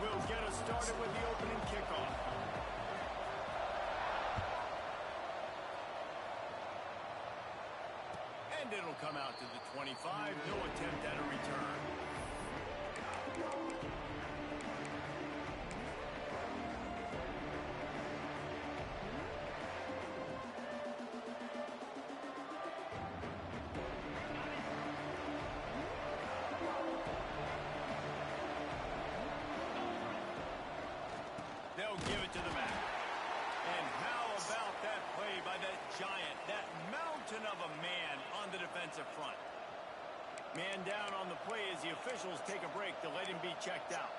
will get us started with the opening kickoff. And it'll come out to the 25. No attempt at a return. They'll give it to the back. And how about that play by that giant, that mountain of a man on the defensive front? Man down on the play as the officials take a break to let him be checked out.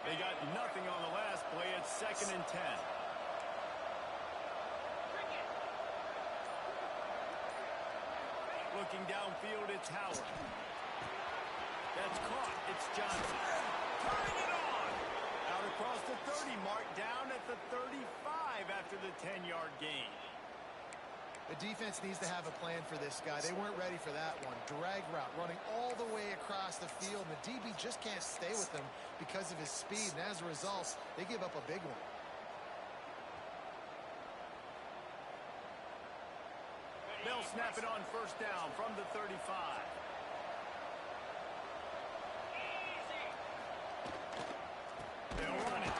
They got nothing on the last play. It's 2nd and 10. Looking downfield, it's Howard. That's caught. It's Johnson. Turning it on. Out across the 30 mark, down at the 35 after the 10-yard gain. The defense needs to have a plan for this guy. They weren't ready for that one. Drag route, running all the way across the field. And the DB just can't stay with him because of his speed. And as a result, they give up a big one. They'll snap it on 1st down from the 35. They'll run it.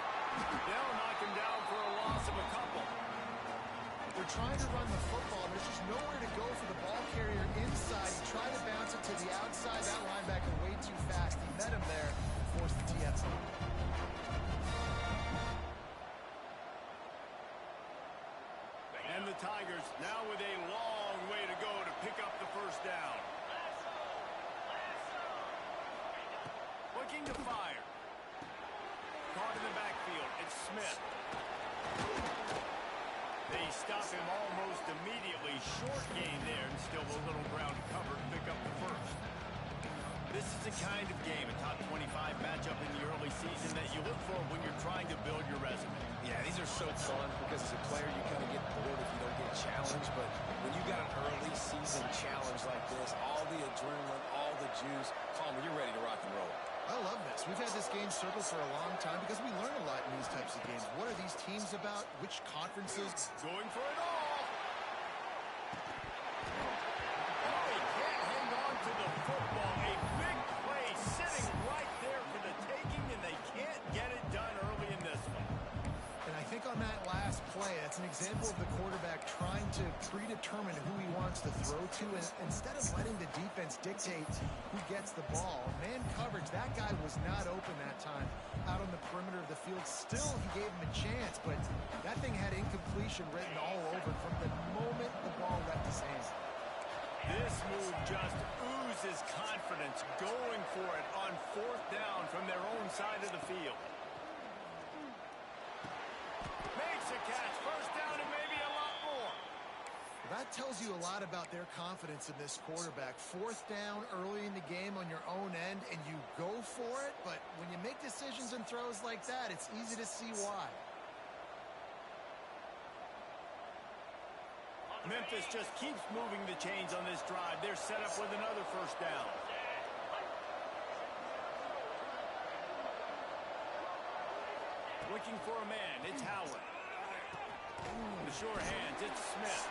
They'll knock him down for a loss of a couple. They're trying to run the football, and there's just nowhere to go for the ball carrier inside. He tried to bounce it to the outside. That linebacker way too fast. He met him there and forced the TFC. And the Tigers now with a long way to go to pick up the 1st down. Looking to fire. Caught in the backfield. It's Smith. They stop him almost immediately. Short gain there and still a little ground to cover to pick up the 1st. This is the kind of game, a top 25 matchup in the early season that you look for when you're trying to build your resume. Yeah, these are so fun because as a player you kind of get bored if you don't get challenged, but when you got an early season challenge like this, all the adrenaline, all the juice, Palmer, you're ready to rock and roll. I love this. We've had this game circled for a long time because we learn a lot in these types of games. What are these teams about? Which conferences? Going for it all. Oh, he can't hang on to the football. A big play sitting right there for the taking, and they can't get it done early in this one. And I think on that last play, that's an example of the quarterback trying to predetermine who he wants to throw to, and instead of letting the defense dictate who gets the ball. Man coverage, that guy was not open that time out on the perimeter of the field. Still, he gave him a chance, but that thing had incompletion written all over from the moment the ball left his hands. This move just oozes confidence, going for it on 4th down from their own side of the field. Makes a catch, 1st down and maybe a lot more. That tells you a lot about their confidence in this quarterback. 4th down early in the game on your own end, and you go for it, but when you make decisions and throws like that, it's easy to see why. Memphis just keeps moving the chains on this drive. They're set up with another 1st down. Looking for a man, it's Howard. The sure hands, it's Smith.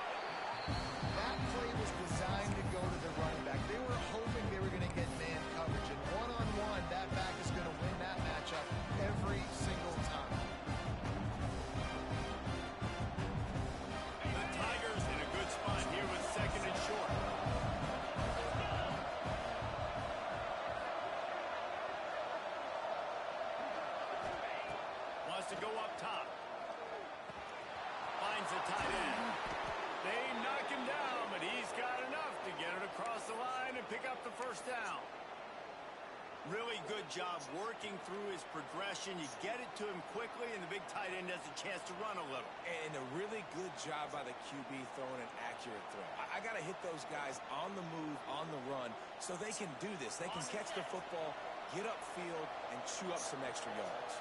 That play was designed to go to the running back. They were hoping they were going to get man coverage, and one-on-one, that back is going to win that matchup every single time. The Tigers in a good spot here with 2nd and short. Wants to go up top. Finds the tight end. They knock him down, but he's got enough to get it across the line and pick up the 1st down. Really good job working through his progression. You get it to him quickly, and the big tight end has a chance to run a little. And a really good job by the QB throwing an accurate throw. I got to hit those guys on the move, on the run, so they can do this. They can catch the football, get upfield, and chew up some extra yards.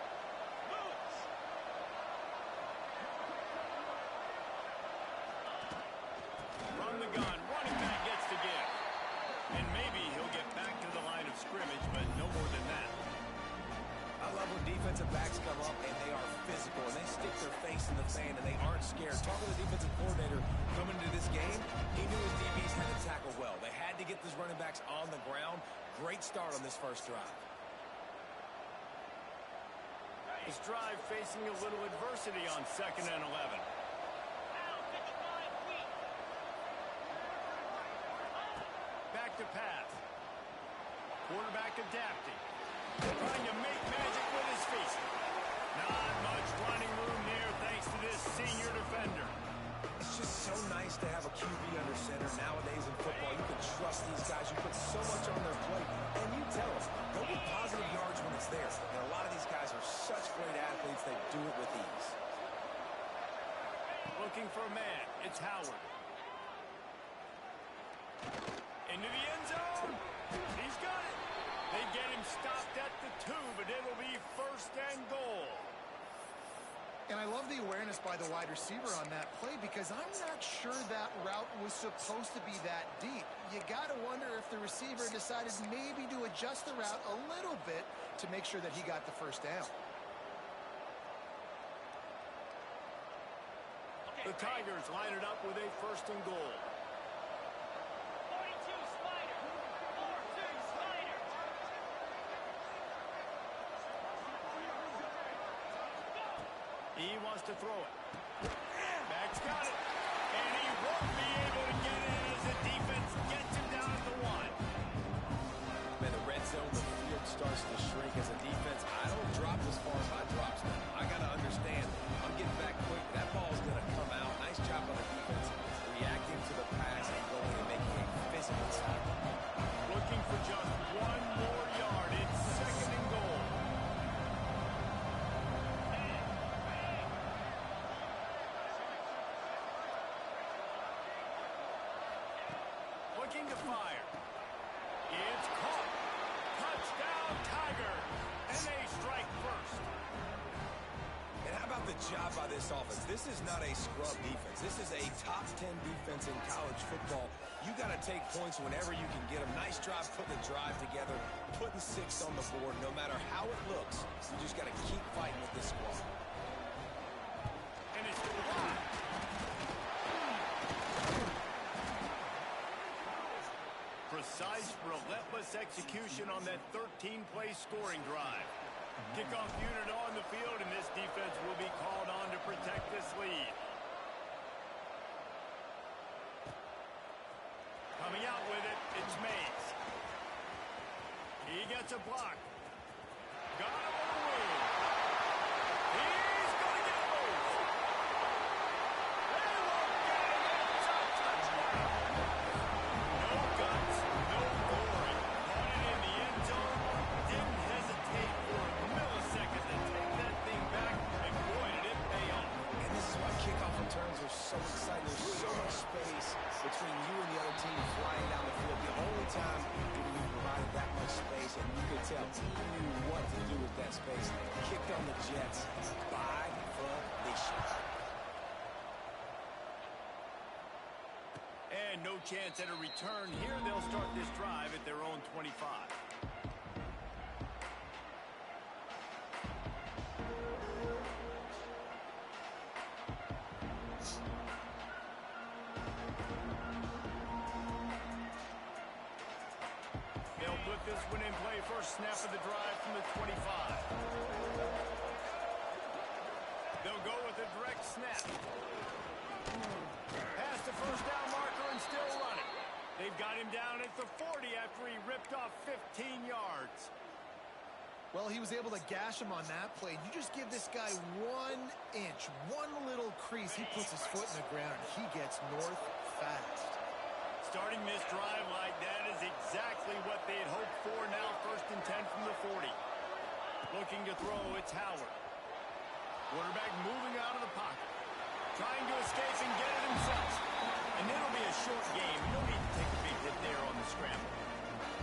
backs come up, and they are physical, and they stick their face in the sand, and they aren't scared. Talking to the defensive coordinator coming into this game, he knew his DBs had to tackle well. They had to get these running backs on the ground. Great start on this first drive. This drive facing a little adversity on 2nd and 11. Back to pass. Quarterback adapting. Trying to make magic with his feet. Not much running room there thanks to this senior defender. It's just so nice to have a QB under center. Nowadays in football, you can trust these guys. You put so much on their plate, and you tell them, go get positive yards when it's there. And a lot of these guys are such great athletes, they do it with ease. Looking for a man. It's Howard. Into the end zone. He's got it. They get him stopped at the 2, but it'll be 1st and goal. And I love the awareness by the wide receiver on that play because I'm not sure that route was supposed to be that deep. You got to wonder if the receiver decided maybe to adjust the route a little bit to make sure that he got the first down. The Tigers line it up with a 1st and goal. 42 Slider. 4-2 Slider. He wants to throw it. Back's got it. And he won't be able to get it as the defense gets him down at the 1. Man, the red zone, the field starts to shrink as a defense. I don't drop as far as I drops now. I got to understand, I'm getting back quick. That ball's going to come out. Nice job on the defense reacting to the pass and going and making a physical tackle. Looking for just 1 more yard. It's 2nd and goal. Looking to fire. It's caught. Touchdown, Tiger. And they strike first. And how about the job by this offense? This is not a scrub defense. This is a top 10 defense in college football. You got to take points whenever you can get them. Nice job putting the drive together, putting 6 on the board. No matter how it looks, you just got to keep fighting with this squad. And it's blocked. Precise, relentless execution on that 13-play scoring drive. Kickoff unit on the field, and this defense will be called on to protect this lead. Coming out with it, it's Mays. He gets a block. Got him on the wing. He's going to get loose. They won't get him. It's a touchdown. No guts, no glory. Caught it in the end zone. Didn't hesitate for a millisecond to take that thing back, and boy, did it pay off. And this is why kickoff returns are so exciting. There's so much space between you and the other team flying down the field. The only time you provided that much space, and you could tell he knew what to do with that space. Kicked on the Jets by volition. And no chance at a return here. They'll start this drive at their own 25. They'll put this one in play. First snap of the drive from the 25. They'll go with a direct snap. Past the first down marker and still running. They've got him down at the 40 after he ripped off 15 yards. Well, he was able to gash him on that play. You just give this guy 1 inch, one little crease. He puts his foot in the ground, and he gets north fast. Starting this drive like that is exactly what they had hoped for. Now 1st and 10 from the 40. Looking to throw, it's Howard. Quarterback moving out of the pocket. Trying to escape and get it himself. And it'll be a short game. No need to take a big hit there on the scramble.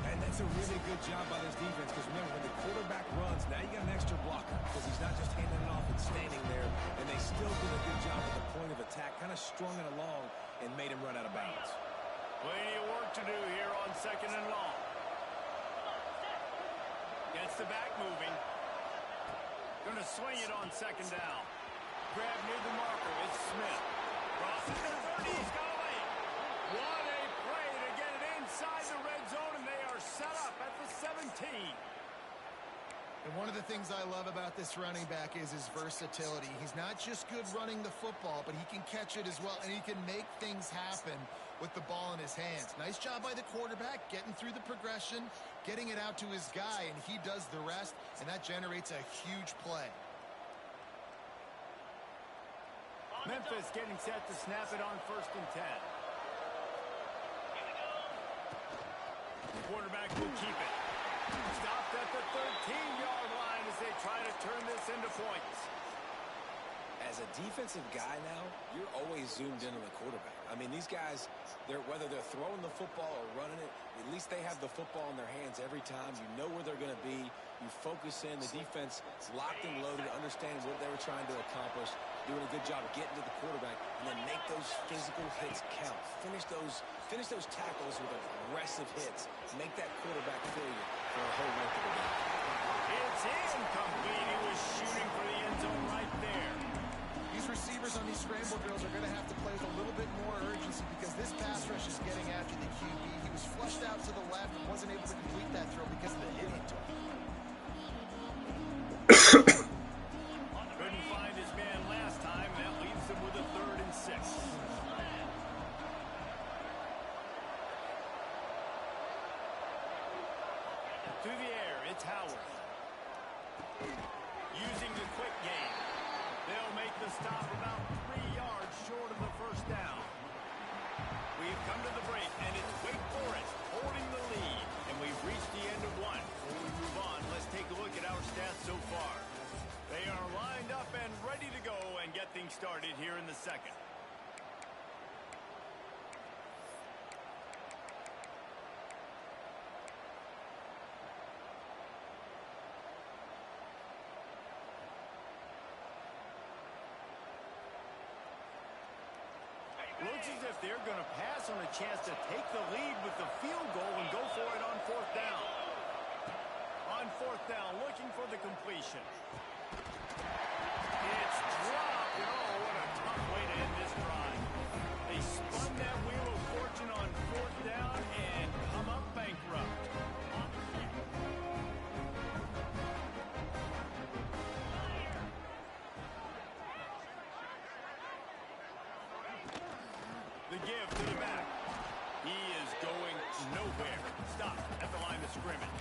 And that's a really good job by this defense, because remember, when the quarterback runs, now you got an extra blocker, because he's not just handing it off and standing there, and they still did a good job at the point of attack, kind of strung it along and made him run out of bounds. Plenty of work to do here on 2nd and long. Gets the back moving. Going to swing it on second down. Grab near the marker. It's Smith. Crosses the 30. He's got away. What a play to get it inside the red zone, and they are set up at the 17. And one of the things I love about this running back is his versatility. He's not just good running the football, but he can catch it as well, and he can make things happen with the ball in his hands. Nice job by the quarterback, getting through the progression, getting it out to his guy, and he does the rest, and that generates a huge play. Memphis getting set to snap it on 1st and 10. The quarterback will keep it. Stopped at the 13-yard line as they try to turn this into points. As a defensive guy now, you're always zoomed in on the quarterback. I mean, these guys, whether they're throwing the football or running it, at least they have the football in their hands every time. You know where they're going to be. You focus in. The defense is locked and loaded, understands what they were trying to accomplish, doing a good job getting to the quarterback, and then make those physical hits count. Finish those tackles with aggressive hits. Make that quarterback feel you for a whole length of the game. It's incomplete. He was shooting for the end zone right there. These receivers on these scramble drills are going to have to play with a little bit more urgency because this pass rush is getting after the QB. He was flushed out to the left and wasn't able to complete that throw because of the hit he took. Couldn't find his man last time. That leaves him with a 3rd and 6. Through the air, it's Howard. Using the quick game. They'll make the stop about 3 yards short of the 1st down. We've come to the break, and it's Wake Forest holding the lead. And we've reached the end of one. Before we move on, let's take a look at our stats so far. They are lined up and ready to go and get things started here in the 2nd. Looks as if they're going to pass on a chance to take the lead with the field goal and go for it on 4th down. On 4th down, looking for the completion. It's dropped. Oh, what a tough way to end this drive. They spun that wheel of fortune on 4th down and come up bankrupt. The give to the back. He is going nowhere. Stop at the line of scrimmage.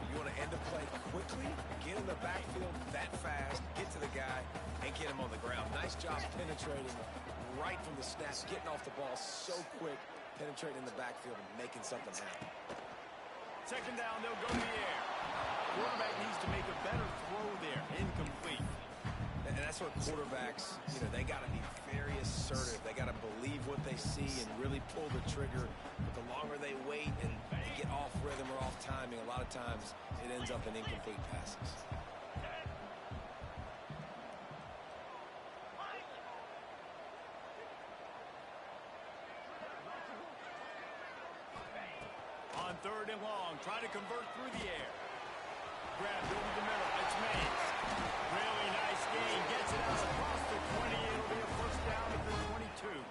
You want to end a play quickly, get in the backfield that fast, get to the guy, and get him on the ground. Nice job penetrating right from the snap, getting off the ball so quick, penetrating the backfield and making something happen. 2nd down, they'll go to the air. Quarterback needs to make a better throw there. Incomplete. And that's where quarterbacks, they got to be very assertive. They got to believe what they see and really pull the trigger. But the longer they wait and they get off rhythm or off timing, a lot of times it ends up in incomplete passes. On 3rd and long, trying to convert through the air. Grabbed over the middle. It's Mays. Really nice gain. Gets it out across the 20. It'll be a 1st down at the 22.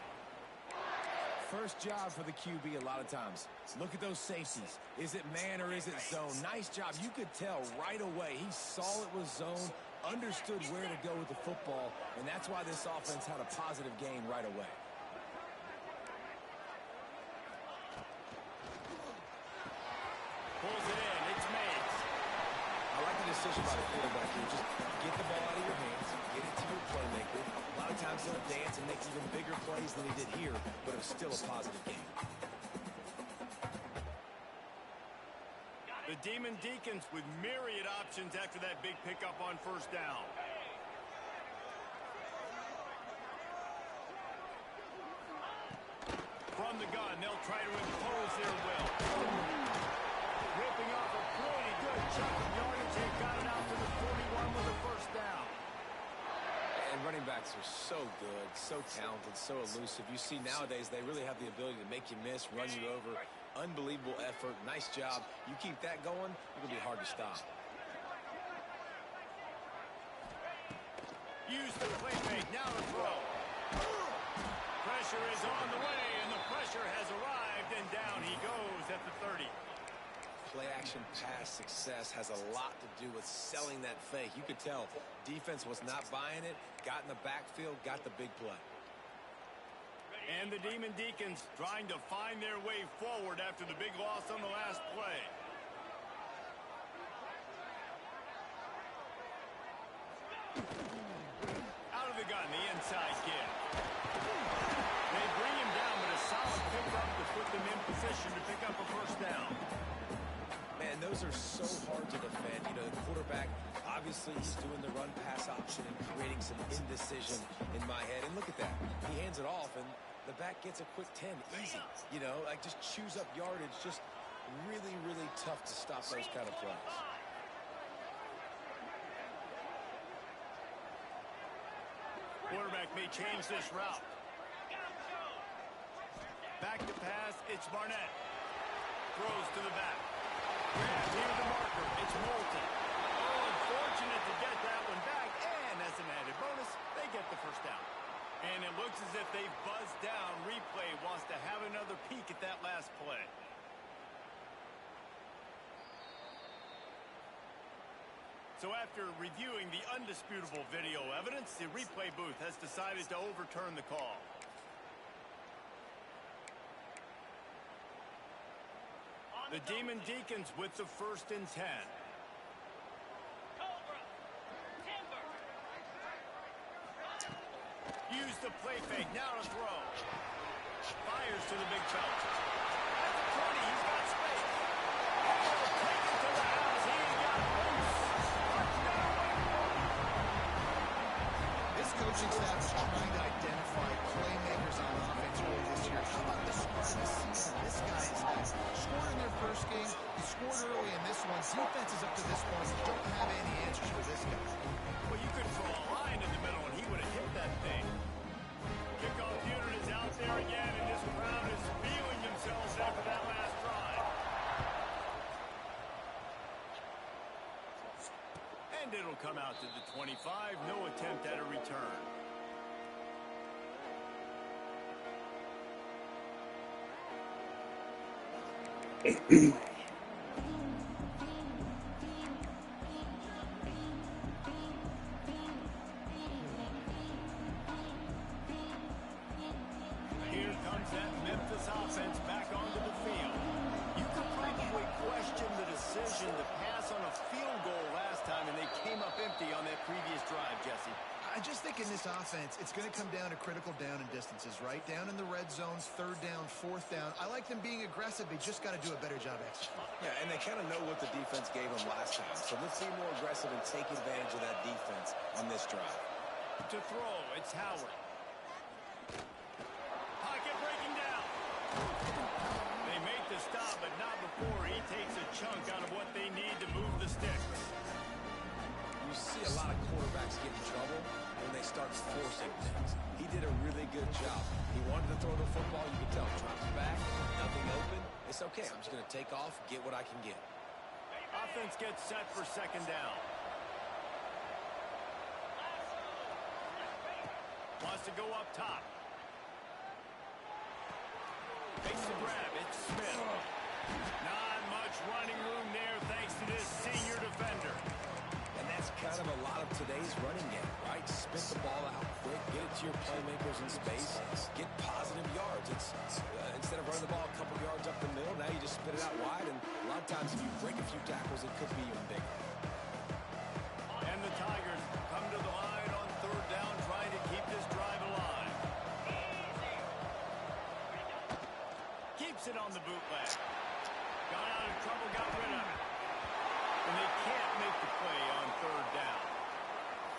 First job for the QB a lot of times. Look at those safeties. Is it man or is it zone? Nice job. You could tell right away. He saw it was zone, understood where to go with the football, and that's why this offense had a positive gain right away. Pulls it in. It's Mays. I like the decision by the quarterback here. Just get the ball out of your hands, get it to your playmaker. A lot of times he'll dance and make even bigger plays than he did here, but it was still a positive game. The Demon Deacons with myriad options after that big pickup on 1st down. From the gun, they'll try to impose their will. Ripping off a pretty good chunk of yardage. They got it out to the 41 with a 1st down. And running backs are so good, so talented, so elusive. You see nowadays they really have the ability to make you miss, run you over. Unbelievable effort. Nice job. You keep that going, it'll be hard to stop. Use the play fake. Now to throw. Pressure is on the way, and the pressure has arrived, and down he goes at the 30. Play-action pass success has a lot to do with selling that fake. You could tell defense was not buying it, got in the backfield, got the big play. And the Demon Deacons trying to find their way forward after the big loss on the last play. Out of the gun, the inside kid. They bring him down, but a solid pickup to put them in position to pick up a first down. Man, those are so hard to defend. You know, the quarterback, obviously he's doing the run-pass option and creating some indecision in my head. And look at that. He hands it off, and the back gets a quick 10. Easy. You know, like just chews up yardage. Just really, really tough to stop those kind of plays. Quarterback may change this route. Back to pass, it's Barnett. Throws to the back. Grab near the marker, it's Moulton. Oh, unfortunate to get that one back, and as an added bonus, they get the first down. And it looks as if they've buzzed down. Replay wants to have another peek at that last play. So after reviewing the undisputable video evidence, the replay booth has decided to overturn the call. The Demon Deacons with the 1st and 10. Use the play fake, now to throw. Fires to the big fella. At the 20, he's got space. Oh, take it to the house, he got loose. This coaching staff is trying to identify playmakers on offense early this year. How about the start of the season? This guy is nice. Scored in their first game. He scored early in this one. Defenses up to this point don't have any answers for this guy. Well, you could draw a line in the middle, and he would have hit that thing. Kickoff unit is out there again, and this crowd is feeling themselves after that last drive. And it'll come out to the 25. No attempt at a return. Here comes that Memphis offense back onto the field. You could probably question the decision to pass on a field goal last time, and they came up empty on that previous drive, Jesse. I just think in this offense, it's going to come down to critical down and distances, right? Down in the red zones, 3rd down, 4th down. I like them being aggressive. They just got to do a better job executing. Yeah, and they kind of know what the defense gave them last time. So let's be more aggressive and take advantage of that defense on this drive. To throw, it's Howard. Pocket breaking down. They make the stop, but not before he takes a chunk out of what they need to move the sticks. You see a lot of quarterbacks get in trouble when they start forcing things. He did a really good job. He wanted to throw the football. You could tell. Drops back, nothing open. It's okay. I'm just going to take off, get what I can get. Offense gets set for 2nd down. Wants to go up top. Makes the grab. It's Smith. Not much running room there thanks to this senior defender. And that's kind of a lot of today's running game, right? Spit the ball out quick, get it to your playmakers in space, get positive yards. It's instead of running the ball a couple yards up the middle, now you just spit it out wide, and a lot of times if you break a few tackles, it could be even bigger. And the Tigers come to the line on 3rd down, trying to keep this drive alive. Keeps it on the bootleg. Got out of trouble, got rid of it. And they can't make the play on 3rd down.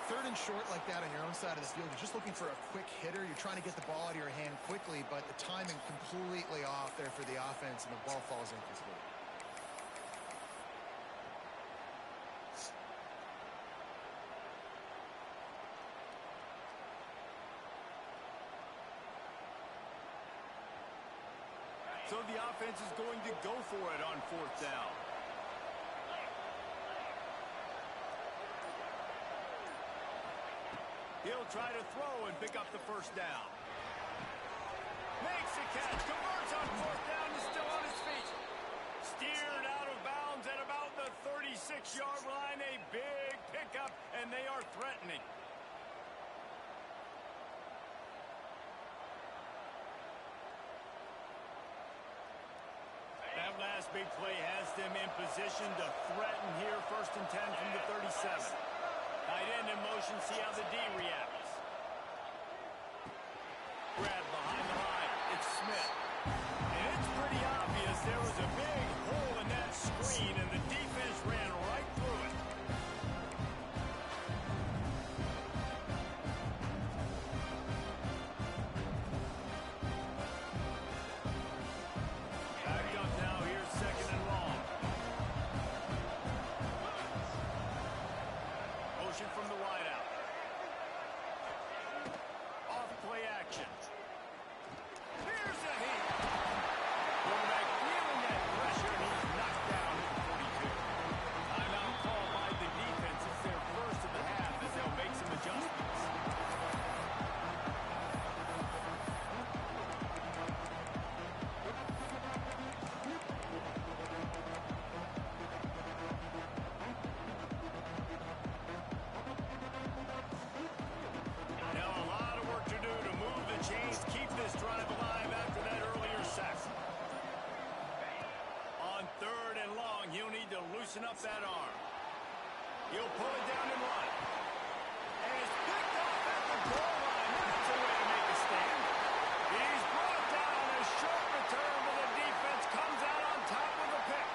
3rd and short like that on your own side of the field, you're just looking for a quick hitter. You're trying to get the ball out of your hand quickly, but the timing completely off there for the offense, and the ball falls incomplete. So the offense is going to go for it on 4th down. He'll try to throw and pick up the first down. Makes a catch, converts on fourth down, is still on his feet. Steered out of bounds at about the 36-yard line. A big pickup, and they are threatening. That last big play has them in position to threaten here. 1st and 10 from the 37. Tight end in motion, see how the D reacts. Grab behind the line. It's Smith. And it's pretty obvious there was a big hole in that screen, and the defense ran right through it. Back up now. Here's 2nd and long. Motion from the wideout. Off play action. Here's a hit. Quarterback feeling that pressure, and he's knocked down at the 42. Timeout called by the defense. It's their first of the half as they'll make some adjustments. Now a lot of work to do to move the chains, keep this drive alive after that earlier sack. On 3rd and long, he'll need to loosen up that arm. He'll pull it down and run. And it's picked off at the goal line. That's a way to make a stand. He's brought down. A short return, but the defense comes out on top with a pick.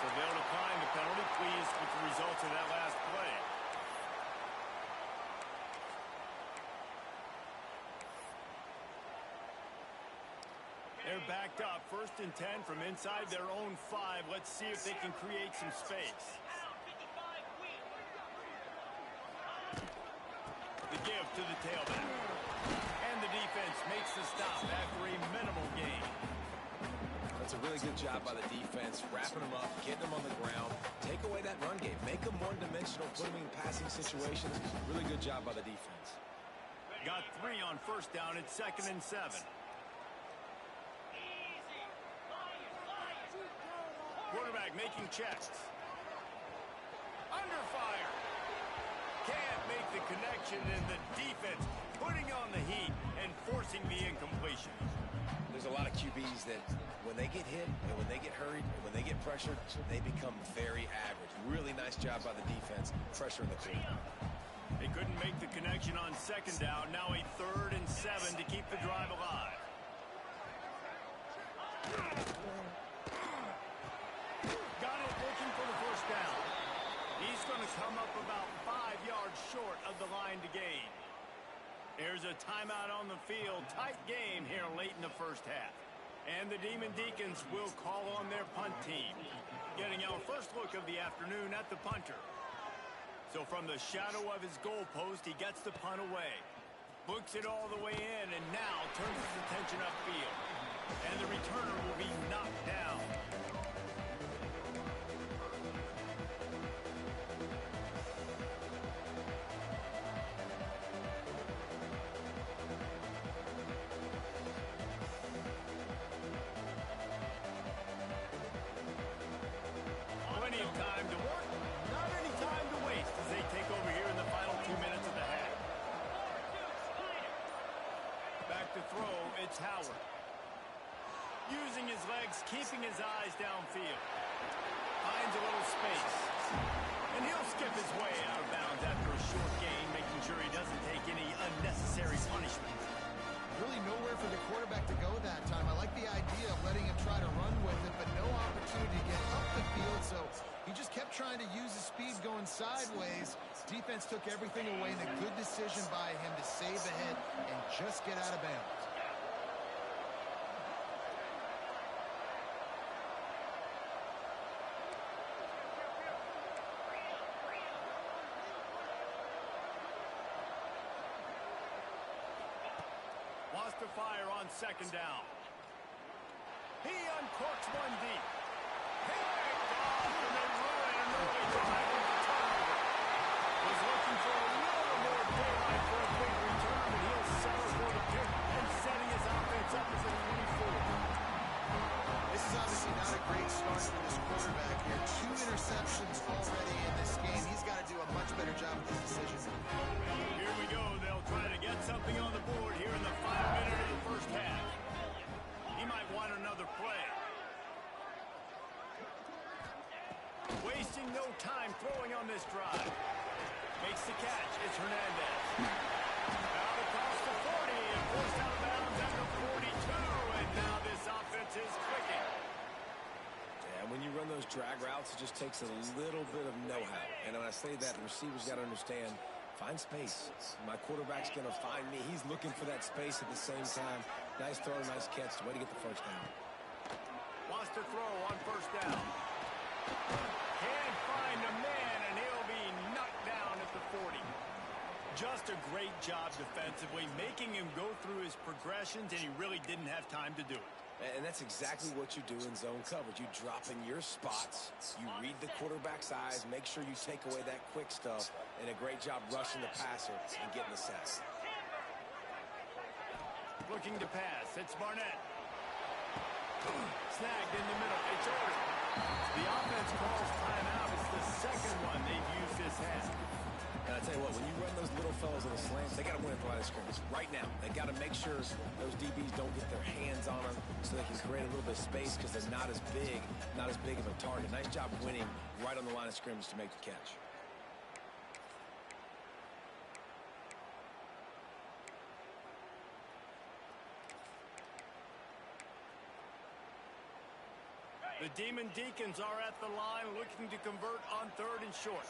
So they'll decline the penalty. Pleased with the results of that last play. They're backed up. 1st and 10 from inside their own 5. Let's see if they can create some space. The give to the tailback. And the defense makes the stop after a minimal gain. That's a really good job by the defense, wrapping them up, getting them on the ground, take away that run game, make them one-dimensional, put them in passing situations. Really good job by the defense. Got 3 on 1st down. It's 2nd and 7. Quarterback making checks. Under fire. Can't make the connection, and the defense putting on the heat and forcing the incompletion. There's a lot of QBs that when they get hit and when they get hurried and when they get pressured, they become very average. Really nice job by the defense, pressuring the quarterback. They couldn't make the connection on 2nd down. Now a 3rd and 7 to keep the drive alive. Got it, looking for the 1st down. He's going to come up about 5 yards short of the line to gain. There's a timeout on the field. Tight game here late in the 1st half. And the Demon Deacons will call on their punt team. Getting our first look of the afternoon at the punter. So from the shadow of his goalpost, he gets the punt away. Books it all the way in, and now turns his attention upfield. And the returner will be knocked down. Plenty of time to work, not any time to waste as they take over here in the final 2 minutes of the half. Back to throw, it's Howard. Using his legs, keeping his eyes downfield. Finds a little space. And he'll skip his way out of bounds after a short gain, making sure he doesn't take any unnecessary punishment. Really nowhere for the quarterback to go that time. I like the idea of letting him try to run with it, but no opportunity to get up the field, so he just kept trying to use his speed going sideways. Defense took everything away, and a good decision by him to save the hit and just get out of bounds. Wants to fire on 2nd down. He uncorks one deep. Picked off, and they ruin an early drive with the turnover. Was looking for a little more daylight wasting no time throwing on this drive. Makes the catch. It's Hernandez. Out across the 40 and forced out of bounds at the 42. And now this offense is clicking. Yeah, when you run those drag routes, it just takes a little bit of know-how. And when I say that, the receivers got to understand, find space. My quarterback's going to find me. He's looking for that space at the same time. Nice throw, nice catch. Way to get the first down. Wants to throw on first down. Can't find a man, and he'll be knocked down at the 40. Just a great job defensively, making him go through his progressions, and he really didn't have time to do it. And that's exactly what you do in zone coverage. You drop in your spots, you read the quarterback's eyes, make sure you take away that quick stuff, and a great job rushing the passer and getting the sack. Looking to pass. It's Barnett. Snagged in the middle. It's ordered. The offense calls timeout. It's the second one they've used this half. And I tell you what, when you run those little fellas in the slants, they got to win at the line of scrimmage right now. They got to make sure those DBs don't get their hands on them so they can create a little bit of space because they're not as big of a target. Nice job winning right on the line of scrimmage to make the catch. The Demon Deacons are at the line looking to convert on third and short.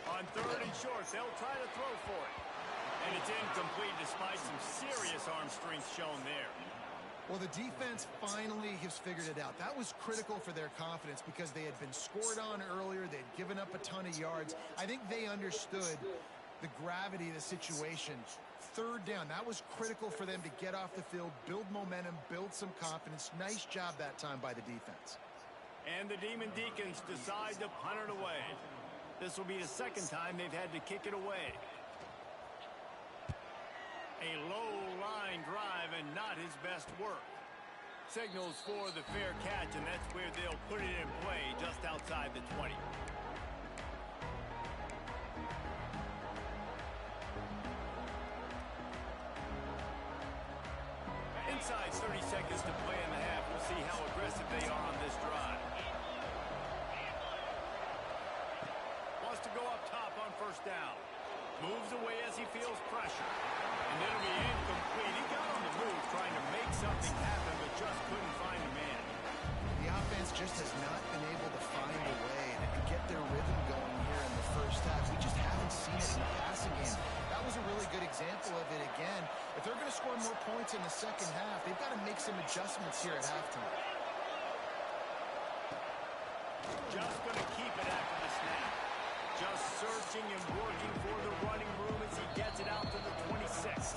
On third and short, they'll try to throw for it. And it's incomplete despite some serious arm strength shown there. Well, the defense finally has figured it out. That was critical for their confidence because they had been scored on earlier. They'd given up a ton of yards. I think they understood the gravity of the situation. Third down, that was critical for them to get off the field, build momentum, build some confidence. Nice job that time by the defense. And the Demon Deacons decide to punt it away. This will be the second time they've had to kick it away. A low line drive and not his best work. Signals for the fair catch, and that's where they'll put it in play just outside the 20. Inside 30 seconds to play in the half. We'll see how aggressive they are on this drive. Wants to go up top on first down. Moves away as he feels pressure. And it'll be incomplete. He got on the move trying to make something happen, but just couldn't find a man. The offense just has not been able to find a way to get their rhythm going here in the first half. We just haven't seen it in the passing game. That was a really good example of it again. If they're going to score more points in the second half, they've got to make some adjustments here at halftime. Just going to keep it after the snap. Just searching and working for the running room as he gets it out to the 26.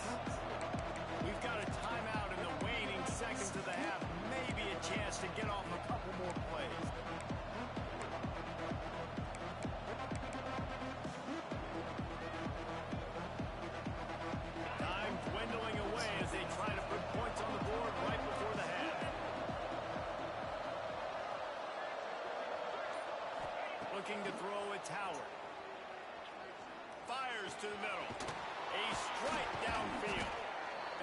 We've got a timeout in the waning seconds of the half. Maybe a chance to get off a couple more plays. Time dwindling away as they try to put points on the board right before the half. Looking to throw, it's Howard. Fires to the middle. A strike downfield.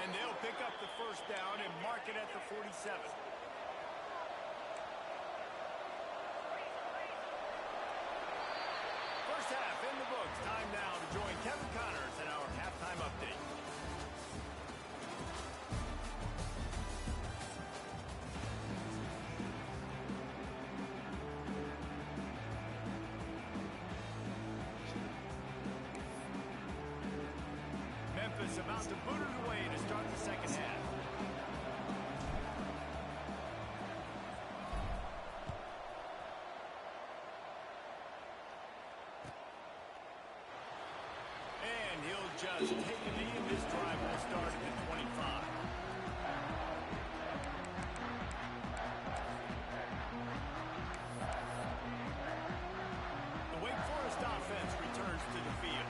And they'll pick up the first down and mark it at the 47. First half in the books. Time now to join Kevin Connors in our halftime update. Memphis about to boot it away to start the second half. And he'll just take a knee, and this drive will start at the 25. The Wake Forest offense returns to the field.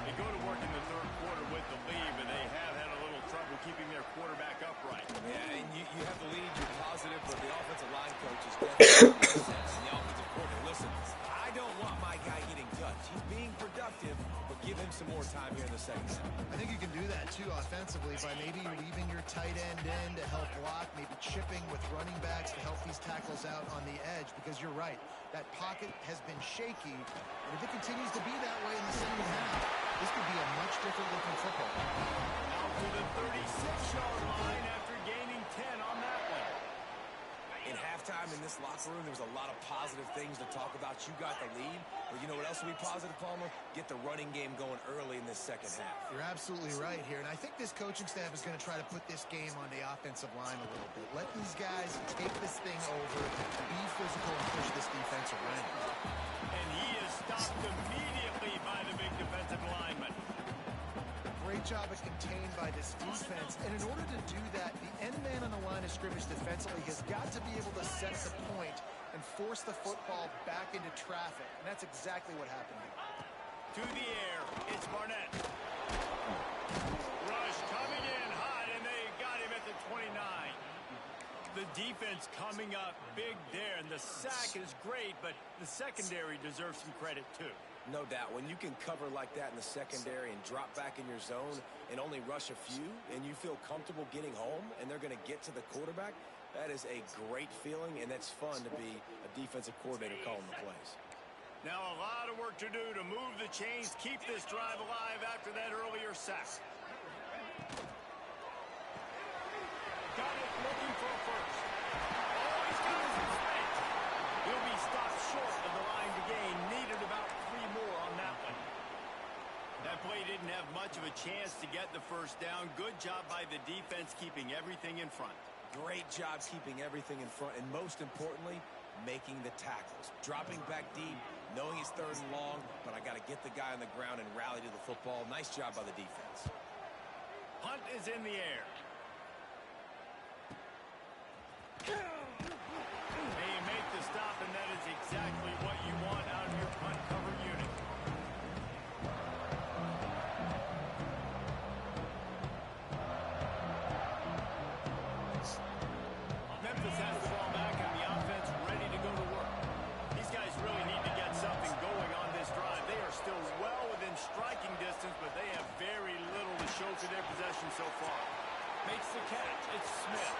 They go to work in the third quarter with the lead, but they have had a little trouble keeping their quarterback upright. Yeah, and you have the lead, you're positive, but the offensive line coach is definitely and the offensive coordinator. Listen, I don't want my guy getting touched. He's being productive, but give him some more time here in the second half. I think you can do that, too, offensively, by maybe leaving your tight end in to help block, maybe chipping with running backs to help these tackles out on the edge because you're right. That pocket has been shaky, and if it continues to be that way in the second half, this could be a much different looking football. Out to the 36-yard line after gaining 10 on that one. In halftime in this locker room, there was a lot of positive things to talk about. You got the lead. But you know what else will be positive, Palmer? Get the running game going early in this second half. You're absolutely right here. And I think this coaching staff is going to try to put this game on the offensive line a little bit. Let these guys take this thing over, be physical, and push this defense around. And he is stopped immediately by the big defensive lineman. Great job of contained by this defense. And in order to do that, the end man on the line of scrimmage defensively has got to be able to set the point and force the football back into traffic. And that's exactly what happened here. To the air, it's Barnett. Rush coming in hot, and they got him at the 29. The defense coming up big there, and the sack is great, but the secondary deserves some credit too. No doubt. When you can cover like that in the secondary and drop back in your zone and only rush a few, and you feel comfortable getting home, and they're going to get to the quarterback, that is a great feeling, and that's fun to be a defensive coordinator calling the plays. Now a lot of work to do to move the chains, keep this drive alive after that earlier sack. Got it looking for a first. Oh, he's got his space. He'll be stopped short of the line to gain. Needed about 3 more on that one. That play didn't have much of a chance to get the first down. Good job by the defense keeping everything in front. Great job keeping everything in front, and most importantly, making the tackles. Dropping back deep, knowing it's 3rd and long, but I got to get the guy on the ground and rally to the football. Nice job by the defense. Hunt is in the air. They make the stop, and that is exactly what you want out of your punt cover unit. Memphis has the ball back, and the offense ready to go to work. These guys really need to get something going on this drive. They are still well within striking distance, but they have very little to show for their possession so far. Makes the catch. It's Smith.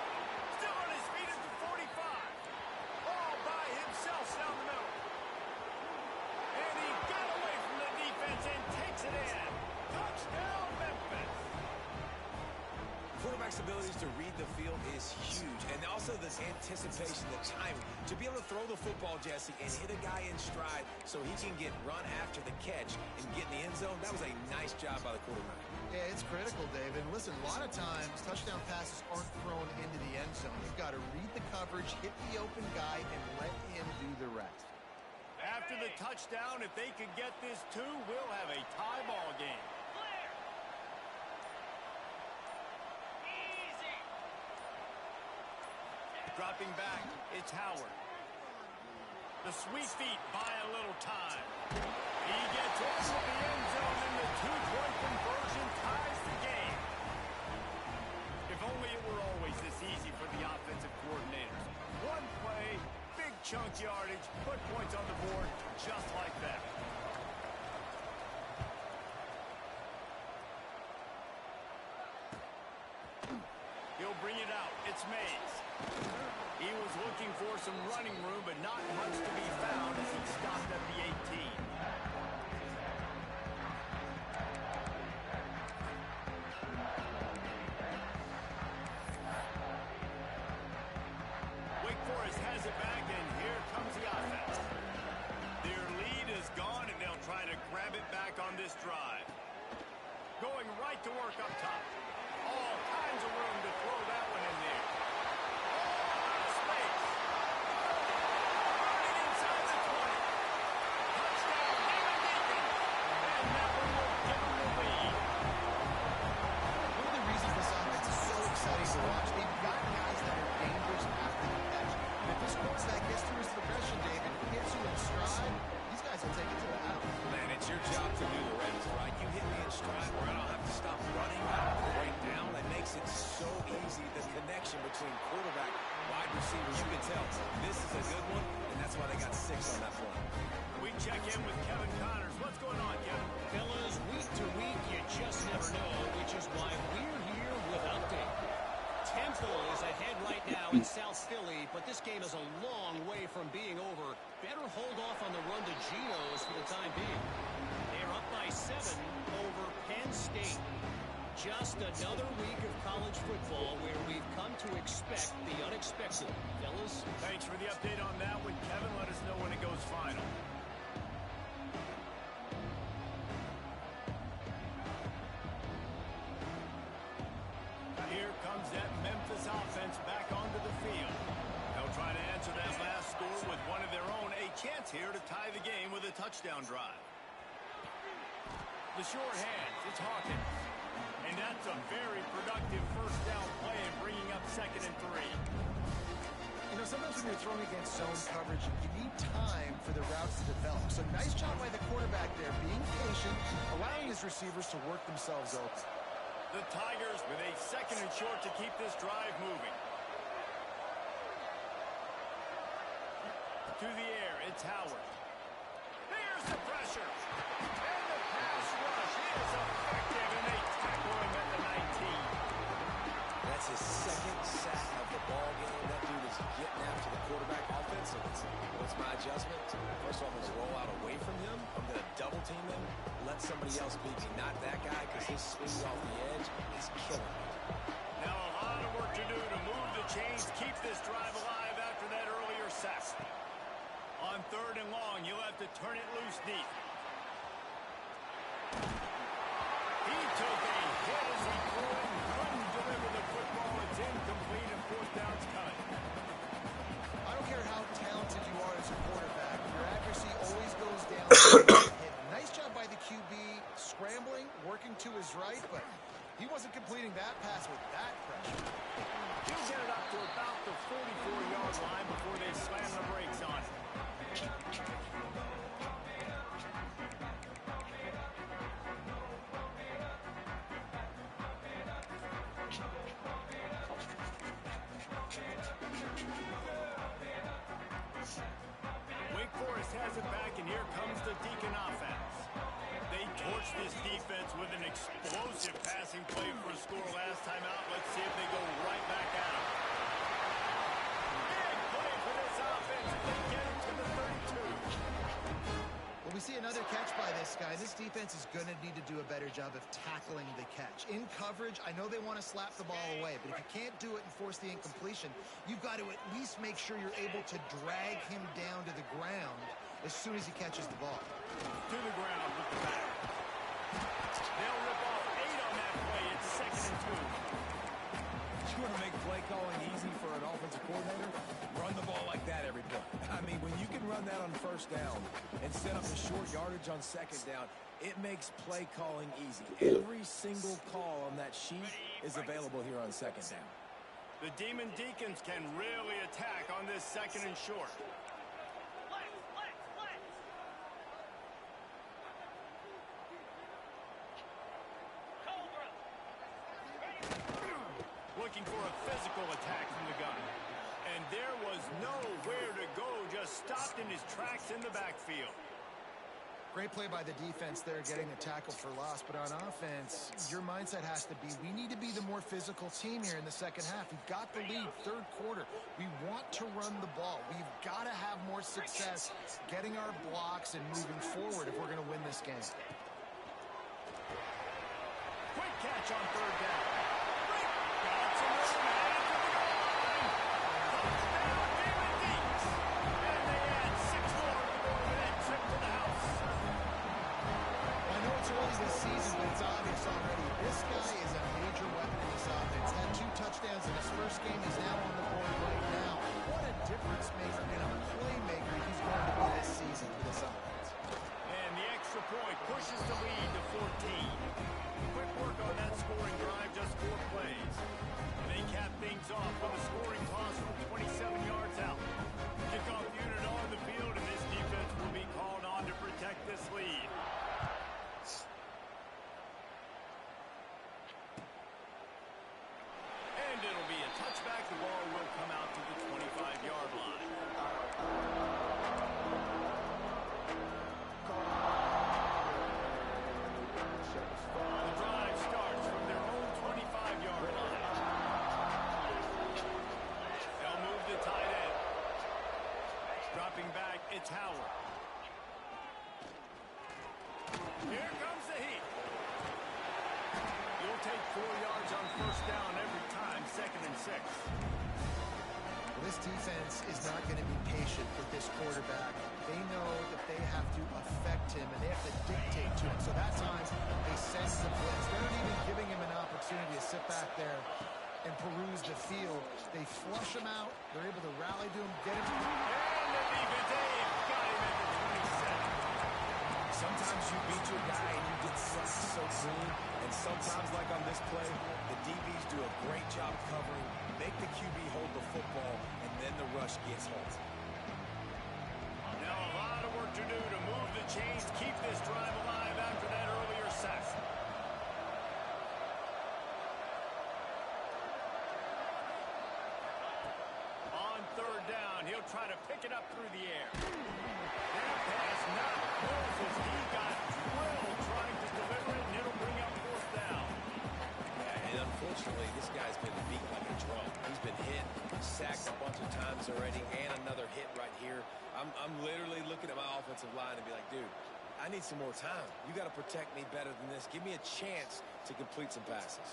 Still on his feet at the 45. All by himself down the middle. And he got away from the defense and takes it in. Touchdown, Memphis. Quarterback's abilities to read the field is huge, and also this anticipation, the timing. To be able to throw the football, Jesse, and hit a guy in stride so he can get run after the catch and get in the end zone, that was a nice job by the quarterback. Yeah, it's critical, David. Listen, a lot of times touchdown passes aren't thrown into the end zone. You've got to read the coverage, hit the open guy, and let him do the rest. After the touchdown, if they could get this too, we'll have a tie ball game. Dropping back, it's Howard. The sweet feet buy a little time. He gets into the end zone, and the 2-point conversion ties the game. If only it were always this easy for the offensive coordinators. One play, big chunk yardage, put points on the board just like that. He'll bring it out. It's Mays. He was looking for some running room, but not much to be found as he stopped at the 18. Wake Forest has it back, and here comes the offense. Their lead is gone, and they'll try to grab it back on this drive. Going right to work up top. All kinds of room to throw that one in there. To watch. They've got guys that are dangerous after the catch. And if this quarterback gets through his progression, David, hits you in stride, these guys will take it to the house. Man, it's your job to do the rest, right? You hit me in stride where I don't have to stop running. I don't have to break down. That makes it so easy, the connection between quarterback, wide receiver. You can tell this is a good one, and that's why they got 6 on that play. We check in with Kevin Connors. What's going on, Kevin? Fellas, week to week, you just never know, which is why we're here with Update. Temple is ahead right now in South Philly, but but this game is a long way from being over. Better hold off on the run to Geno's for the time being. They're up by 7 over Penn State. Just another week of college football where we've come to expect the unexpected. Fellas? Thanks for the update on that one, Kevin. Let us know when it goes final. Here comes that Memphis offense back onto the field. They'll try to answer that last score with one of their own. A chance here to tie the game with a touchdown drive. The short hands, it's Hawkins. And that's a very productive first down play and bringing up 2nd and 3. You know, sometimes when you're throwing against zone coverage, you need time for the routes to develop. So nice job by the quarterback there, being patient, allowing his receivers to work themselves open. The Tigers with a 2nd and short to keep this drive moving. To the air, it's Howard. There's the pressure. And the pass rush is effective, and they tackle him at the 19. That's his 2nd sack of the ball game. That dude is getting after the quarterback offensively. What's my adjustment? First of all, I'm going to roll out away from him. I'm going to double team him. Let somebody else beat me. Not that guy, because his speed off the edge is killing me. Now a lot of work to do to move the chains, keep this drive alive after that earlier sack. On 3rd and long, you'll have to turn it loose deep. He took a hit as he threw it and couldn't deliver the football. It's incomplete and 4th down's cut. I don't care how talented you are as a quarterback, your accuracy always goes down to the hit. Nice job by the QB, scrambling, working to his right, but he wasn't completing that pass with that pressure. He'll get it up to about the 44-yard line before they slam the brakes on it. Wake Forest has it back, and here comes the Deacon offense. They torched this defense with an explosive passing play for a score last time out. Let's see if they go right back at him. Big play for this offense. They get it to the 32. Well, we see another catch by this guy. This defense is going to need to do a better job of tackling the catch. In coverage, I know they want to slap the ball away, but if you can't do it and force the incompletion, you've got to at least make sure you're able to drag him down to the ground as soon as he catches the ball. To the ground with the back. They'll rip off 8 on that play. It's 2nd and 2. You want to make play calling easy for an offensive coordinator? Run the ball like that every play. I mean, when you can run that on 1st down and set up the short yardage on 2nd down, it makes play calling easy. Every single call on that sheet is available here on 2nd down. The Demon Deacons can really attack on this 2nd and short. Looking for a physical attack from the gun. And there was nowhere to go, just stopped in his tracks in the backfield. Great play by the defense there, getting the tackle for loss. But on offense, your mindset has to be, we need to be the more physical team here in the 2nd half. We've got the lead, 3rd quarter. We want to run the ball. We've got to have more success getting our blocks and moving forward if we're going to win this game. Quick catch on 3rd down. Got some room ahead to the goal line. Touchdown, Demon Deacs. And they add 6 more to go over that trip to the house. I know it's early this season, but it's obvious already. This guy is a major weapon in this offense. Had 2 touchdowns in his first game. He's now on the board right now. What a difference maker and a playmaker he's going to be this season for this offense. And the extra point pushes the lead to 14. Quick work on that scoring drive, just 4 plays. They cap things it's Howard. Here comes the heat. You'll take 4 yards on first down every time, 2nd and 6. Well, this defense is not going to be patient with this quarterback. They know that they have to affect him, and they have to dictate to him. So that time, they sense the blitz. They're not even giving him an opportunity to sit back there and peruse the field. They flush him out. They're able to rally to him, get him. And the defense, they've got him at the 27. Sometimes you beat your guy and you get sacked so clean, and sometimes, like on this play, the DBs do a great job covering, make the QB hold the football, and then the rush gets home. Now a lot of work to do to move the chains, keep this drive alive after that earlier sack. On 3rd down, he'll try to pick it up through the air. That pass not close as he got drilled trying to deliver it, and it'll bring up 4th down. Yeah, and unfortunately, this guy's been beat like a drum. He's been hit, sacked a bunch of times already, and another hit right here. I'm literally looking at my offensive line and be like, dude, I need some more time. You got to protect me better than this. Give me a chance to complete some passes.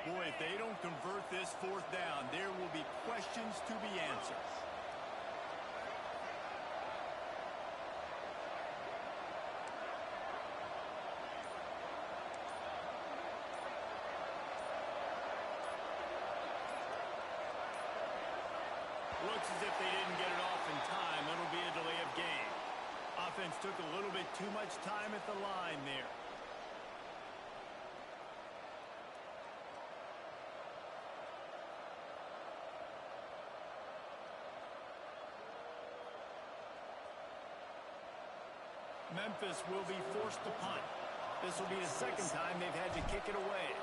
Boy, if they don't convert this 4th down, there will be questions to be answered. Looks as if they didn't get it off in time. It'll be a delay of game. Offense took a little bit too much time at the line there. Memphis will be forced to punt. This will be the 2nd time they've had to kick it away.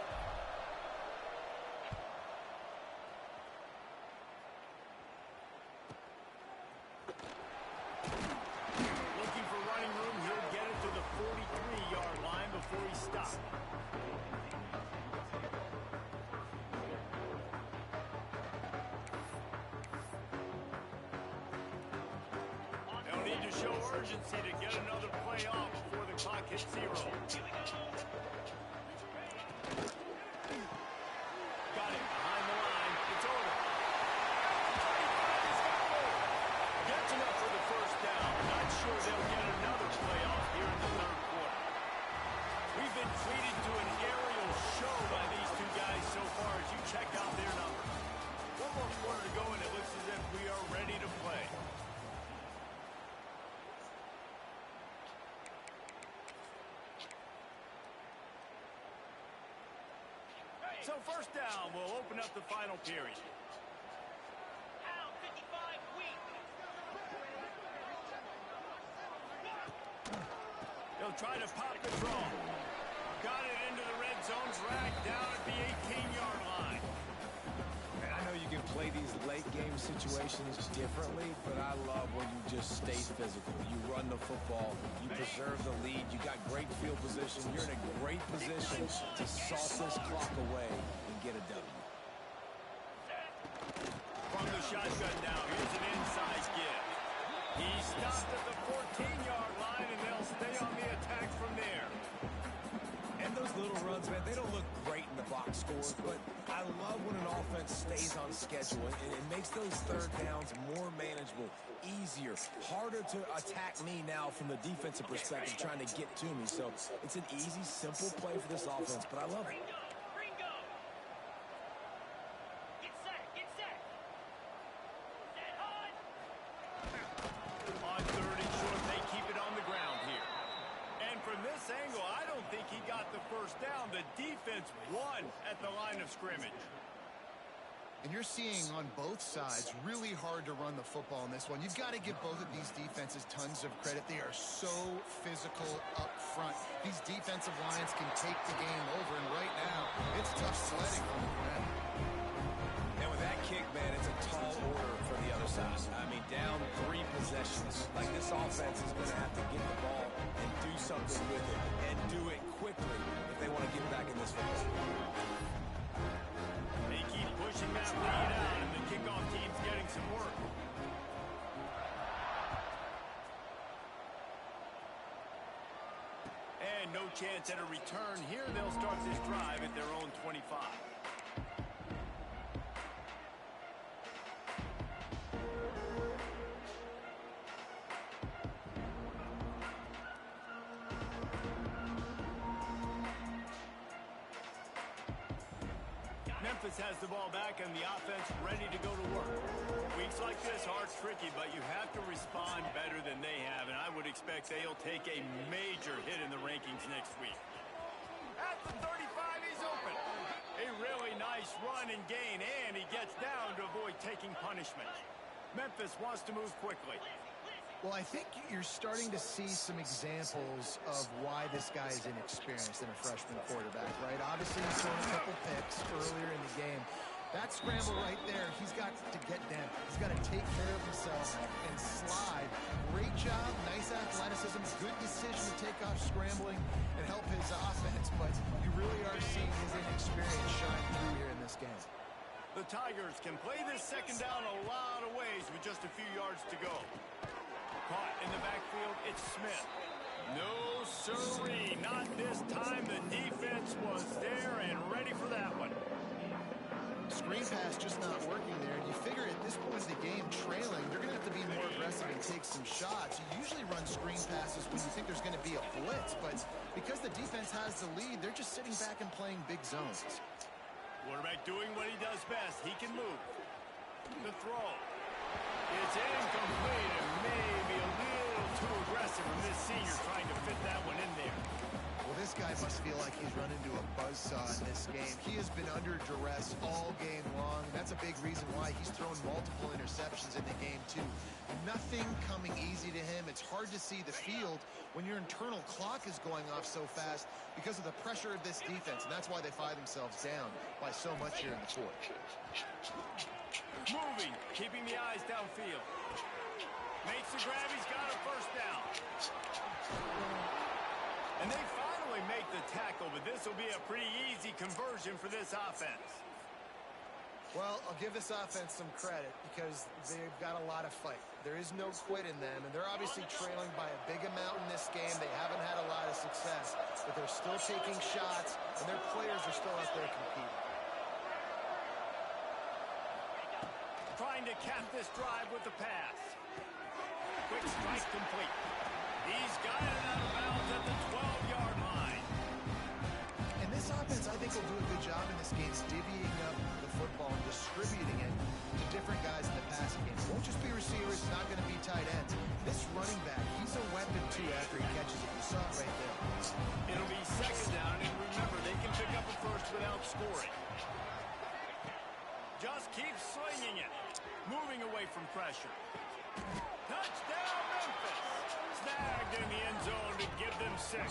Looking for running room, he'll get it to the 43-yard line before he stops. They'll need to show urgency to get another play off before the clock hits 0. Got it behind the line. It's over. 35 is got more. Gets enough for the 1st down. Not sure they'll get another play off here in the 3rd quarter. We've been treated to an aerial show by these two guys so far as you check out their numbers. One more quarter to go, and it looks as if we are ready to play. So 1st down will open up the final period. Pound 55 weak. He'll try to pop the draw. Got it into the red zone, dragged down at the 18-yard line. And I know you can play these late-game situations differently, but I love when you just stay physical. You run the football, you preserve the lead, you got great field position, you're in a great position to salt this clock away and get a W. From the shotgun now, here's an inside give. He stopped at the 14-yard line, and they'll stay on the attack from there. And those little runs, man, they don't look great in the box score, but I love when an offense stays on schedule, and it makes those 3rd downs more manageable, easier, harder to attack me now from the defensive perspective trying to get to me. So it's an easy, simple play for this offense, but I love it. Ringo. Get set. Get set. Set on. On 3rd and short, they keep it on the ground here. And from this angle, I don't think he got the 1st down. The defense won at the line of scrimmage. And you're seeing on both sides really hard to run the football in this one. You've got to give both of these defenses tons of credit. They are so physical up front. These defensive lines can take the game over, and right now, it's tough sledding on the ground. And with that kick, man, it's a tall order for the other side. I mean, down 3 possessions. Like, this offense is going to have to get the ball and do something with it, and do it quickly if they want to get back in this football. They keep pushing that lead out, and the kickoff team's getting some work. no chance at a return here. They'll start this drive at their own 25. Memphis has the ball back and the offense ready to go to work. Weeks like this are tricky, but you have to respond better than they have, and I would expect they'll take a major hit in the rankings next week. At the 35, he's open. A really nice run and gain, and he gets down to avoid taking punishment. Memphis wants to move quickly. Well, I think you're starting to see some examples of why this guy is inexperienced in a freshman quarterback, right? Obviously, he's thrown a couple picks earlier in the game. That scramble right there, he's got to get down. He's got to take care of himself and slide. Great job, nice athleticism, good decision to take off scrambling and help his offense, but you really are seeing his inexperience shine through here in this game. The Tigers can play this second down a lot of ways with just a few yards to go. Caught in the backfield, it's Smith. No, sirree, not this time. The defense was there and ready for that one. Screen pass just not working there. You figure at this point of the game, trailing, they're going to have to be more aggressive and take some shots. You usually run screen passes when you think there's going to be a blitz, but because the defense has the lead, they're just sitting back and playing big zones. Quarterback doing what he does best. He can move. The throw. It's incomplete and maybe a little too aggressive from this senior trying to fit that one in there. Well, this guy must feel like he's run into a buzzsaw in this game. He has been under duress all game long. That's a big reason why he's thrown multiple interceptions in the game, too. Nothing coming easy to him. It's hard to see the field when your internal clock is going off so fast because of the pressure of this defense, and that's why they find themselves down by so much here in the fourth. Moving, keeping the eyes downfield. Makes the grab, he's got a first down. And they finally make the tackle, but this will be a pretty easy conversion for this offense. Well, I'll give this offense some credit because they've got a lot of fight. There is no quit in them, and they're obviously trailing by a big amount in this game. They haven't had a lot of success, but they're still taking shots, and their players are still out there competing. Trying to cap this drive with the pass. Quick strike complete. He's got it out of bounds at the 12-yard line. And this offense, I think, will do a good job in this game divvying up the football and distributing it to different guys in the passing game. It won't just be receivers. It's not going to be tight ends. This running back, he's a weapon, too, after he catches it. You saw it right there. It'll be second down, and remember, they can pick up a first without scoring. Just keep slinging it. Moving away from pressure. Touchdown, Memphis. Snagged in the end zone to give them 6.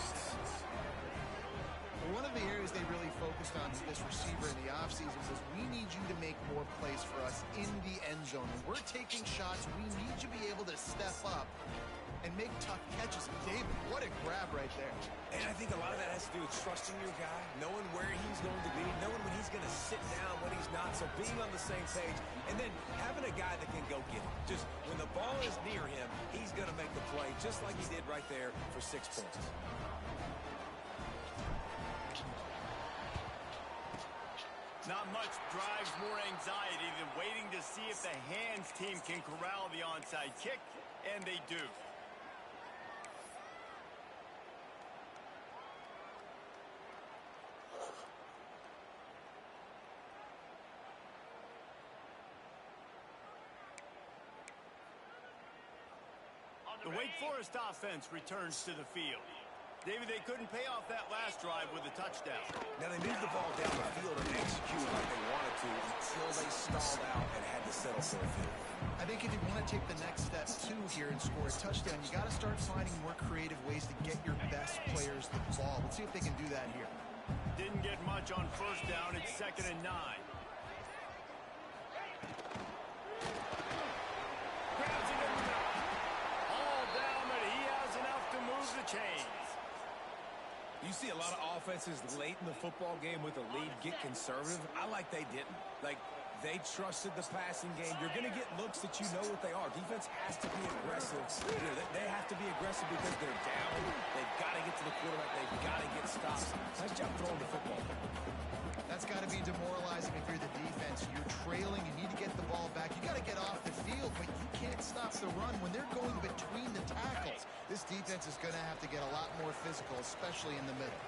One of the areas they really focused on with this receiver in the offseason was we need you to make more plays for us in the end zone. When we're taking shots, we need you to be able to step up and make tough catches. David, what a grab right there. And I think a lot of that has to do with trusting your guy, knowing where he's going to be, knowing when he's going to sit down, when he's not, so being on the same page, and then having a guy that can go get it. Just when the ball is near him, he's going to make the play, just like he did right there for 6 points. Not much drives more anxiety than waiting to see if the hands team can corral the onside kick, and they do. The Wake Forest offense returns to the field. David, they couldn't pay off that last drive with a touchdown. Now, they moved the ball down the field and executed like they wanted to until they stalled out and had to settle for a field. I think if you want to take the next step, too, here and score a touchdown, you got to start finding more creative ways to get your best players the ball. Let's see if they can do that here. Didn't get much on first down. It's 2nd and 9. Grabs it in the middle. All down, but he has enough to move the chains. You see a lot of offenses late in the football game with the lead get conservative. I like they didn't. Like, They trusted the passing game. You're going to get looks that you know what they are. Defense has to be aggressive. They have to be aggressive because they're down. They've got to get to the quarterback. They've got to get stops. Nice job throwing the football. That's got to be demoralizing if you're the defense. You're trailing. You need to get the ball back. You got to get off the field, but you can't stop the run when they're going between the tackles. This defense is going to have to get a lot more physical, especially in the middle.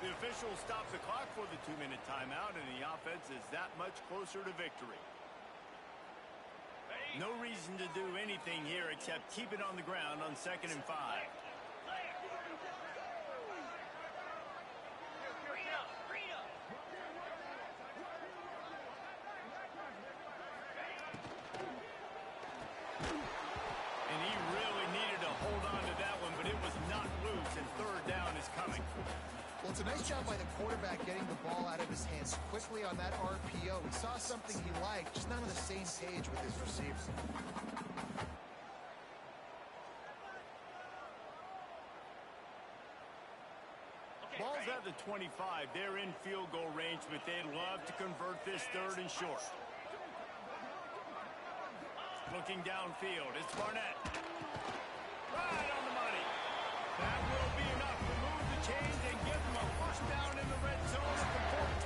The officials stopped the clock for the 2-minute timeout, and the offense is that much closer to victory. No reason to do anything here except keep it on the ground on 2nd and 5. And he really needed to hold on to that one, but it was not loose, and 3rd down is coming. Well, it's a nice job by the quarterback getting the ball out of his hands quickly on that RPO. He saw something he liked, just not on the same page with his receiver. Ball's at the 25. They're in field goal range, but they'd love to convert this 3rd and short. Looking downfield, it's Barnett. Right on the money. That will be enough to move the chains and give them a 1st down in the red zone at the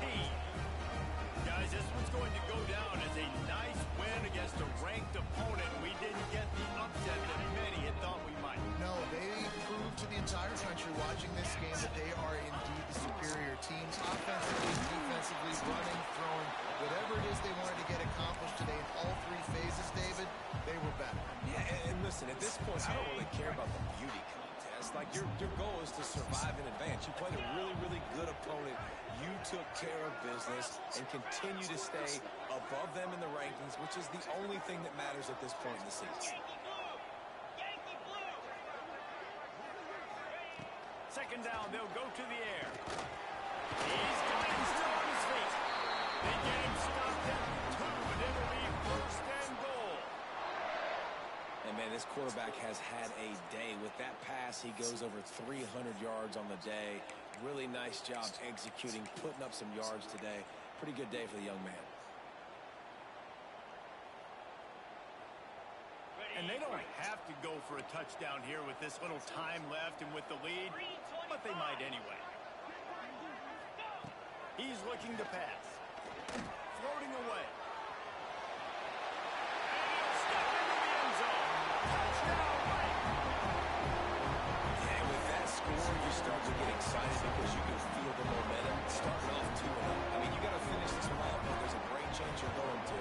14. Guys, this one's going to go down as a nice win against a ranked opponent. We didn't get the upset that many had thought we might. No, they proved to the entire country watching this game that they are indeed the superior team. Offensively, defensively, running, throwing, whatever it is they wanted to get accomplished today in all 3 phases, David, they were better. Yeah, and listen, at this point, I don't really care about the beauty contest. Like, your goal is to survive and advance. You played a really, really good opponent. You took care of business and continue to stay above them in the rankings, which is the only thing that matters at this point in the season. 2nd down, they'll go to the air. He's got him still on his feet. They get him stopped at 2, but it'll be 1st and goal. And, man, this quarterback has had a day. With that pass, he goes over 300 yards on the day. Really nice job executing, putting up some yards today. Pretty good day for the young man. And they don't have to go for a touchdown here with this little time left and with the lead, but they might anyway. He's looking to pass. Floating away. And he'll step into the end zone. Touchdown, Mike. Yeah, with that score, you start to get excited because you can feel the momentum starting off 2-0. I mean, you got to finish this one out, but there's a great chance you're going to.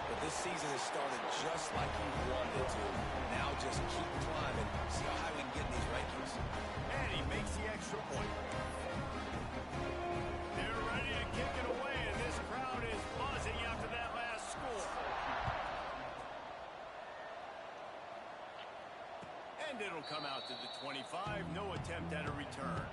But this season has started just like you wanted it to. Now just keep climbing. See how high we can get in these rankings. And he makes the extra point. They're ready to kick it away, and this crowd is buzzing after that last score. And it'll come out to the 25. No attempt at a return.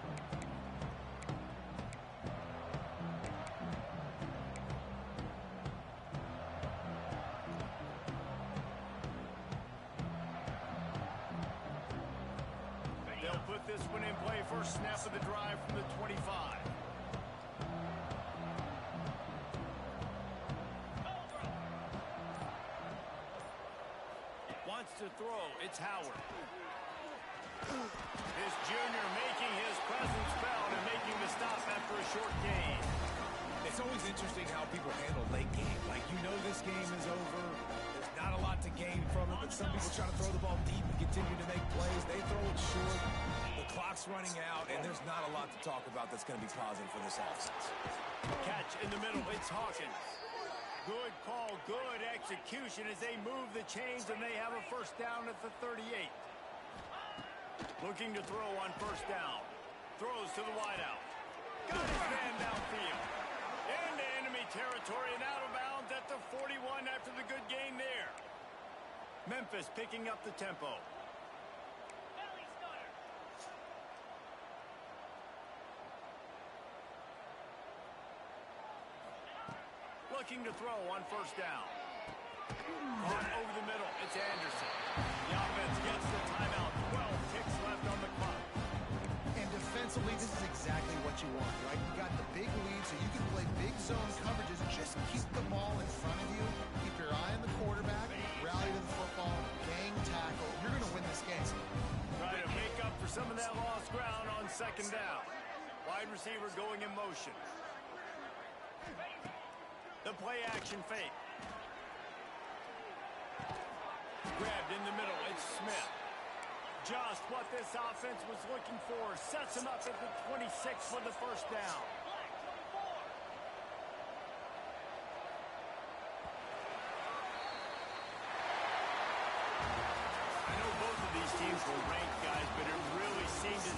They'll put this one in play. First snap of the drive from the 25. Wants to throw. It's Howard. This junior making his presence felt and making the stop after a short gain. It's always interesting how people handle late game. Like, you know this game is over. There's not a lot to gain from it, but some people try to throw the ball deep and continue to make plays. They throw it short. The clock's running out, and there's not a lot to talk about that's going to be positive for this offense. Catch in the middle. It's Hawkins. Good call, good execution as they move the chains, and they have a 1st down at the 38. Looking to throw on 1st down. Throws to the wideout. Got his man downfield. Into enemy territory and out of bounds at the 41 after the good gain there. Memphis picking up the tempo. Looking to throw on 1st down. On over the middle, it's Anderson. The offense gets the timeout. 12 ticks left on the clock. And defensively, this is exactly what you want, right? You got the big lead, so you can play big zone coverages. Just keep the ball in front of you some of that lost ground on second down. Wide receiver going in motion. The play action fake. Grabbed in the middle. It's Smith. Just what this offense was looking for. Sets him up at the 26 for the first down. I know both of these teams were ranked, guys, but it really seemed as if